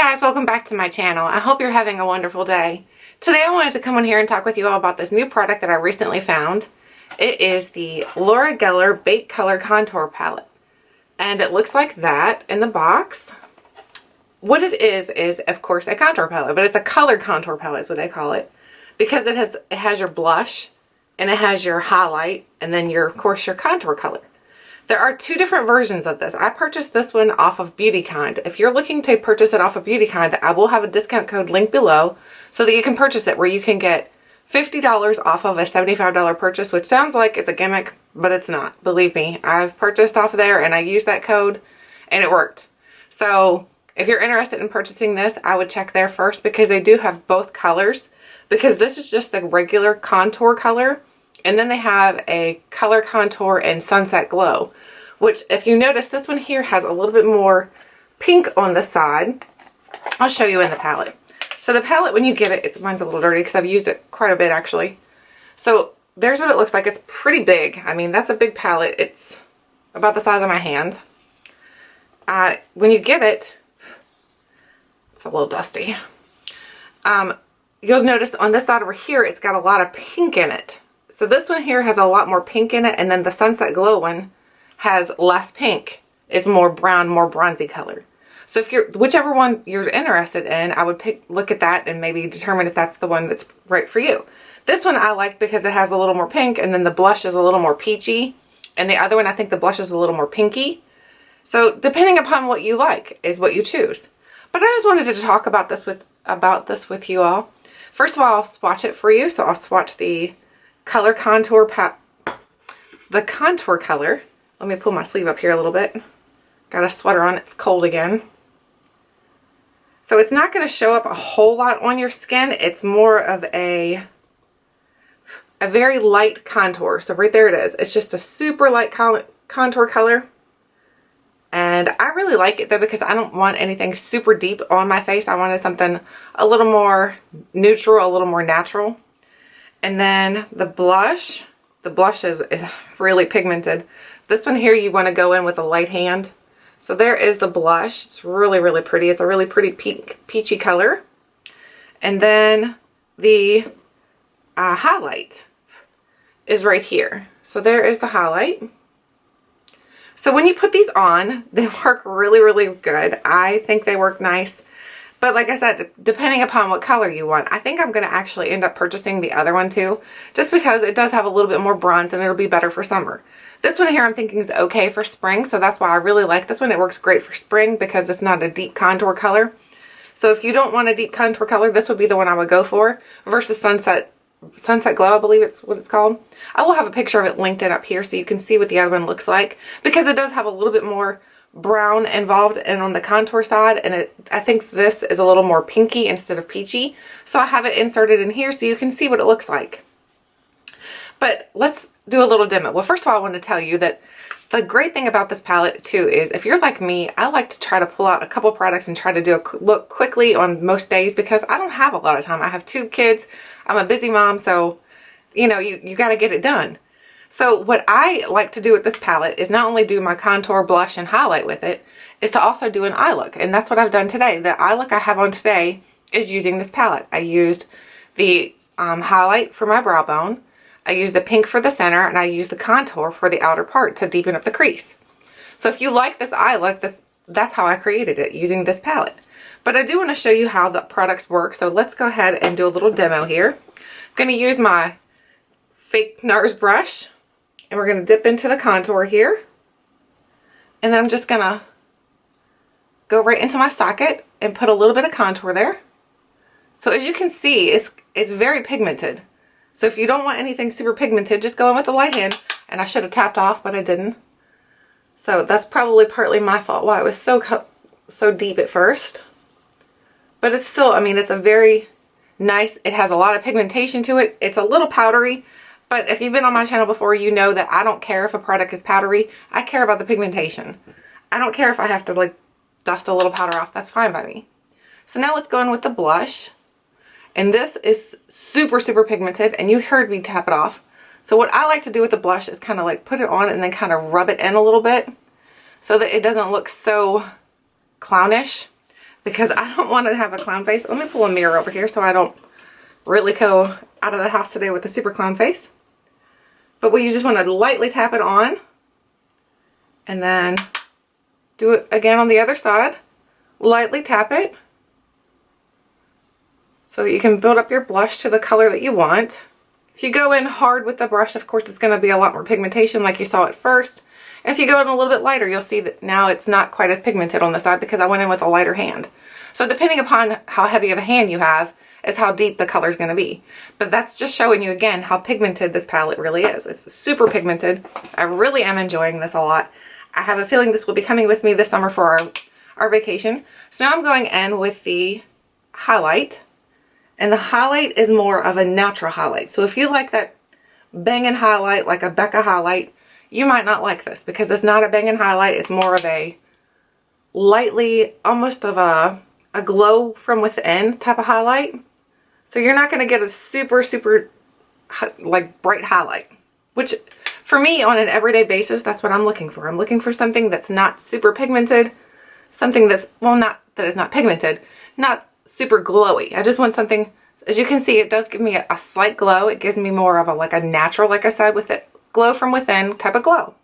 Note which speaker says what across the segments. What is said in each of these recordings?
Speaker 1: guys, welcome back to my channel. I hope you're having a wonderful day. Today I wanted to come in here and talk with you all about this new product that I recently found. It is the Laura Geller Bait Color Contour Palette. And it looks like that in the box. What it is of course a contour palette, but it's a color contour palette is what they call it. Because it has your blush and it has your highlight and then of course your contour color. There are two different versions of this. I purchased this one off of Beautykind. If you're looking to purchase it off of Beautykind, I will have a discount code linked below so that you can purchase it, where you can get $50 off of a $75 purchase, which sounds like it's a gimmick, but it's not. Believe me, I've purchased off there and I used that code and it worked. So if you're interested in purchasing this, I would check there first because they do have both colors, because this is just the regular contour color. And then they have a color contour and sunset glow, which if you notice, this one here has a little bit more pink on the side. I'll show you in the palette. So the palette, when you get it, mine's a little dirty because I've used it quite a bit actually. So there's what it looks like. It's pretty big. I mean, that's a big palette. It's about the size of my hand. When you get it, it's a little dusty. You'll notice on this side over here, it's got a lot of pink in it. So this one here has a lot more pink in it, and then the Sunset Glow one has less pink. It's more brown, more bronzy color. So if whichever one you're interested in, I would look at that and maybe determine if that's the one that's right for you. This one I like because it has a little more pink, and then the blush is a little more peachy. And the other one, I think the blush is a little more pinky. So depending upon what you like is what you choose. But I just wanted to talk about this with you all. First of all, I'll swatch it for you. So I'll swatch the color contour the contour color. Let me pull my sleeve up here a little bit. Got a sweater on, it's cold again. So it's not going to show up a whole lot on your skin. It's more of a very light contour. So right there it is. It's just a super light contour color. And I really like it though, because I don't want anything super deep on my face. I wanted something a little more neutral, a little more natural. And then the blush is really pigmented. This one here, you want to go in with a light hand. So there is the blush. It's really, really pretty. It's a really pretty peachy color. And then the highlight is right here. So there is the highlight. So when you put these on, they work really, really good. I think they work nice. But like I said, depending upon what color you want, I think I'm going to actually end up purchasing the other one too, just because it does have a little bit more bronze and it'll be better for summer. This one here I'm thinking is okay for spring, so that's why I really like this one. It works great for spring because it's not a deep contour color. So if you don't want a deep contour color, this would be the one I would go for, versus Sunset Glow, I believe it's what it's called. I will have a picture of it linked in up here so you can see what the other one looks like, because it does have a little bit more brown involved and on the contour side, and I think this is a little more pinky instead of peachy. So I have it inserted in here so you can see what it looks like. But let's do a little demo. Well, first of all, I want to tell you that the great thing about this palette too is, if you're like me, I like to try to pull out a couple products and try to do a look quickly on most days, because I don't have a lot of time. I have 2 kids. I'm a busy mom, so you know, you got to get it done. So what I like to do with this palette is not only do my contour, blush, and highlight with it, is to also do an eye look. And that's what I've done today. The eye look I have on today is using this palette. I used the highlight for my brow bone. I used the pink for the center, and I used the contour for the outer part to deepen up the crease. So if you like this eye look, that's how I created it, using this palette. But I do want to show you how the products work. So let's go ahead and do a little demo here. I'm going to use my fake NARS brush. And we're going to dip into the contour here. And then I'm just going to go right into my socket and put a little bit of contour there. So as you can see, it's very pigmented. So if you don't want anything super pigmented, just go in with a light hand. And I should have tapped off, but I didn't. So that's probably partly my fault why it was so deep at first. But it's still, I mean, it's a very nice, it has a lot of pigmentation to it. It's a little powdery. But if you've been on my channel before, you know that I don't care if a product is powdery. I care about the pigmentation. I don't care if I have to like dust a little powder off. That's fine by me. So now let's go in with the blush. And this is super, super pigmented. And you heard me tap it off. So what I like to do with the blush is kind of like put it on and then kind of rub it in a little bit, so that it doesn't look so clownish. because I don't want to have a clown face. Let me pull a mirror over here so I don't really go out of the house today with a super clown face. But you just want to lightly tap it on and then do it again on the other side. Lightly tap it so that you can build up your blush to the color that you want. If you go in hard with the brush, of course, it's going to be a lot more pigmentation like you saw at first. And if you go in a little bit lighter, you'll see that now it's not quite as pigmented on the side because I went in with a lighter hand. So depending upon how heavy of a hand you have is how deep the color is going to be. But that's just showing you again how pigmented this palette really is. It's super pigmented. I really am enjoying this a lot. I have a feeling this will be coming with me this summer for our vacation. So now I'm going in with the highlight. And the highlight is more of a natural highlight. So if you like that banging highlight, like a Becca highlight, you might not like this because it's not a banging highlight. It's more of a lightly, almost of a glow from within type of highlight. So you're not going to get a super, super like bright highlight, which for me on an everyday basis, that's what I'm looking for. I'm looking for something that's not super pigmented, something that's, well, not that is not pigmented, not super glowy. I just want something, as you can see, it does give me a slight glow. It gives me more of a, like a natural, like I said, with it, glow from within type of glow.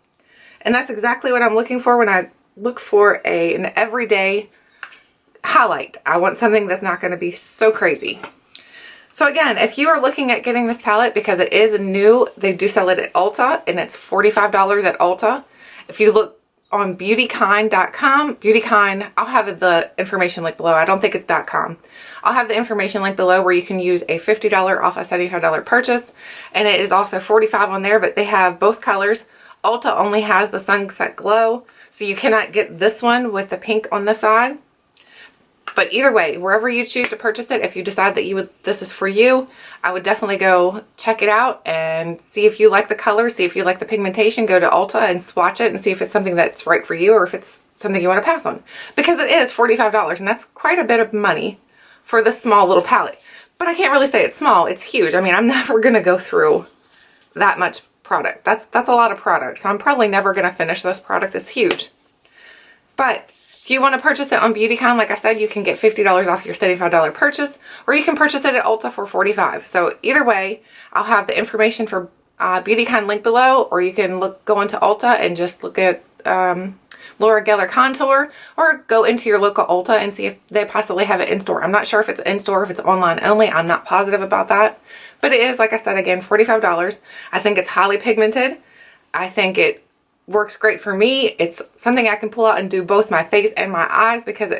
Speaker 1: And that's exactly what I'm looking for when I look for an everyday highlight. I want something that's not going to be so crazy. So again, if you are looking at getting this palette because it is new, they do sell it at Ulta and it's $45 at Ulta. If you look on beautykind.com, Beautykind, I'll have the information link below. I don't think it's .com. I'll have the information link below where you can use a $50 off a $75 purchase. And it is also $45 on there, but they have both colors. Ulta only has the Sunset Glow, so you cannot get this one with the pink on the side. But either way, wherever you choose to purchase it, if you decide that this is for you, I would definitely go check it out and see if you like the color, see if you like the pigmentation. Go to Ulta and swatch it and see if it's something that's right for you or if it's something you want to pass on. Because it is $45 and that's quite a bit of money for this small little palette. But I can't really say it's small, it's huge. I mean, I'm never going to go through that much product. That's a lot of product. So I'm probably never going to finish this product. It's huge. But if you want to purchase it on Beautykind, like I said, you can get $50 off your $75 purchase, or you can purchase it at Ulta for $45. So either way, I'll have the information for Beautykind link below, or you can go into Ulta and just look at Laura Geller Contour, or go into your local Ulta and see if they possibly have it in store. I'm not sure if it's in store, if it's online only. I'm not positive about that. But it is, like I said, again, $45. I think it's highly pigmented. I think it works great for me. It's something I can pull out and do both my face and my eyes because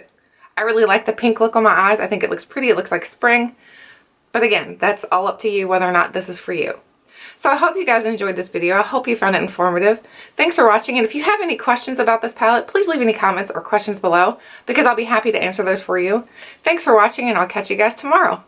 Speaker 1: I really like the pink look on my eyes. I think it looks pretty. It looks like spring. But again, that's all up to you whether or not this is for you. So I hope you guys enjoyed this video. I hope you found it informative. Thanks for watching. And if you have any questions about this palette, please leave any comments or questions below because I'll be happy to answer those for you. Thanks for watching and I'll catch you guys tomorrow.